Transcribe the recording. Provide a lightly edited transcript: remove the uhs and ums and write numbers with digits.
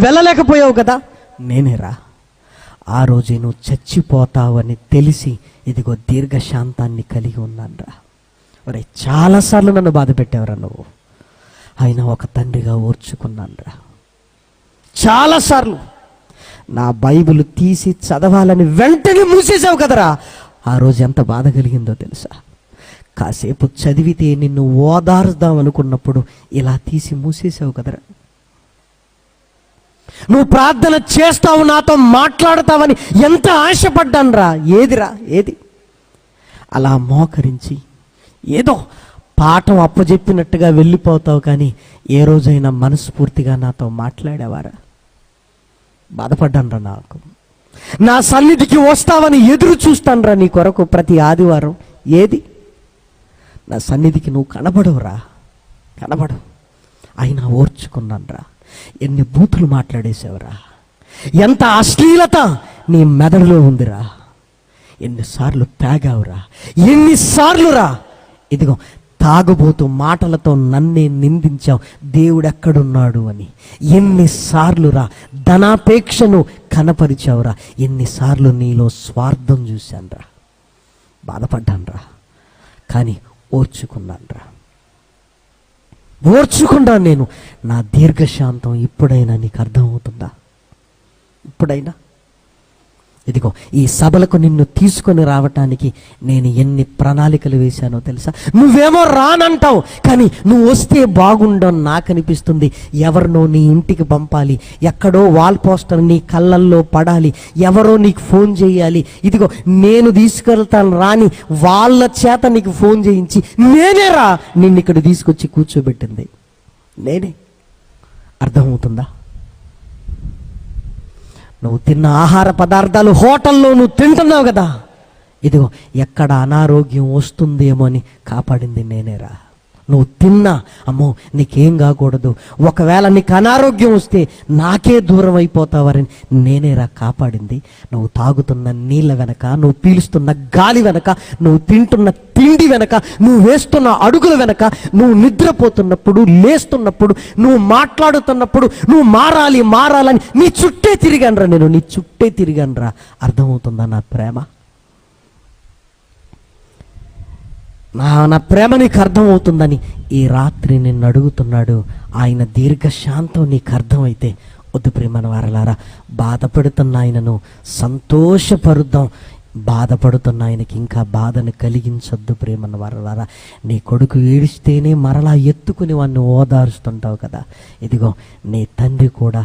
వెళ్ళలేకపోయావు కదా, నేనేరా. ఆ రోజే నువ్వు చచ్చిపోతావని తెలిసి ఇదిగో దీర్ఘశాంతాన్ని కలిగి ఉన్నానురా. ఒరే, చాలాసార్లు నన్ను బాధ పెట్టావురా నువ్వు, అయినా ఒక తండ్రిగా ఓర్చుకున్నానురా. చాలాసార్లు నా బైబిల్ తీసి చదవాలని వెంటనే మూసేసావు కదరా. ఆ రోజు ఎంత బాధ కలిగిందో తెలుసా? కాసేపు చదివితే నిన్ను ఓదార్దాం అనుకున్నప్పుడు ఇలా తీసి మూసేసావు కదరా. నువ్వు ప్రార్థన చేస్తావు, నాతో మాట్లాడతావని ఎంత ఆశపడ్డాను రా. ఏది అలా మోకరించి ఏదో పాఠం అప్పచెప్పినట్టుగా వెళ్ళిపోతావు, కానీ ఏ రోజైనా మనస్ఫూర్తిగా నాతో మాట్లాడేవారా? బాధపడ్డాను రా. నాకు నా సన్నిధికి వస్తావని ఎదురు చూస్తాను రా నీ కొరకు ప్రతి ఆదివారం. నా సన్నిధికి నువ్వు కనబడవురా, కనబడవు. అయినా ఓర్చుకున్నాను రా. ఎన్ని బూతులు మాట్లాడేసావురా, ఎంత అశ్లీలత నీ మెదడులో ఉందిరా. ఎన్నిసార్లు తాగావురా, ఎన్నిసార్లు రా. ఇదిగో తాగుబోతూ మాటలతో నన్నే నిందించావు, దేవుడెక్కడున్నాడు అని. ఎన్నిసార్లు రా ధనాపేక్షను కనపరిచావురా. ఎన్నిసార్లు నీలో స్వార్థం చూశాను రా. బాధపడ్డాను రా, కానీ ఓర్చుకున్నాను రా. ఓర్చుకున్నాను నేను. నా దీర్ఘశాంతం ఇప్పుడైనా నీకు అర్థమవుతుందా? ఇప్పుడైనా ఇదిగో ఈ సభలకు నిన్ను తీసుకొని రావటానికి నేను ఎన్ని ప్రణాళికలు వేశానో తెలుసా? నువ్వేమో రానంటావు, కానీ నువ్వు వస్తే బాగుండని నాకు అనిపిస్తుంది. ఎవరినో నీ ఇంటికి పంపాలి, ఎక్కడో వాల్ పోస్టర్ నీ కళ్ళల్లో పడాలి, ఎవరో నీకు ఫోన్ చేయాలి. ఇదిగో నేను తీసుకెళ్తాను రాని వాళ్ళ చేత నీకు ఫోన్ చేయించి నేనే రా నిన్ను ఇక్కడ తీసుకొచ్చి కూర్చోబెట్టింది నేనే. అర్థమవుతుందా? నువ్వు తిన్న ఆహార పదార్థాలు హోటల్లో నువ్వు తింటున్నావు కదా, ఇదిగో ఎక్కడ అనారోగ్యం వస్తుందేమో అని కాపాడింది నేనేరా. నువ్వు తిన్నా, అమ్మో నీకేం కాకూడదు, ఒకవేళ నీకు అనారోగ్యం వస్తే నాకే దూరం అయిపోతావని నేనేరా కాపాడింది. నువ్వు తాగుతున్న నీళ్ళ వెనక, నువ్వు పీలుస్తున్న గాలి వెనక, నువ్వు తింటున్న తిండి వెనక, నువ్వు వేస్తున్న అడుగుల వెనక, నువ్వు నిద్రపోతున్నప్పుడు, లేస్తున్నప్పుడు, నువ్వు మాట్లాడుతున్నప్పుడు నువ్వు మారాలని నీ చుట్టే తిరిగానరా. నేను నీ చుట్టే తిరిగానరా. అర్థమవుతుందా నా ప్రేమ? నా ప్రేమ నీకు అర్థమవుతుందని ఈ రాత్రి నిన్ను అడుగుతున్నాడు. ఆయన దీర్ఘశాంతం నీకు అర్థమైతే వద్దు ప్రియమైన వారలారా, బాధపడుతున్న ఆయనను సంతోషపరుద్దాం. బాధపడుతున్న ఆయనకి ఇంకా బాధను కలిగించొద్దు ప్రియమైన వారలారా. నీ కొడుకు ఏడిస్తేనే మరలా ఎత్తుకుని వాడిని ఓదారుస్తుంటావు కదా, ఇదిగో నీ తండ్రి కూడా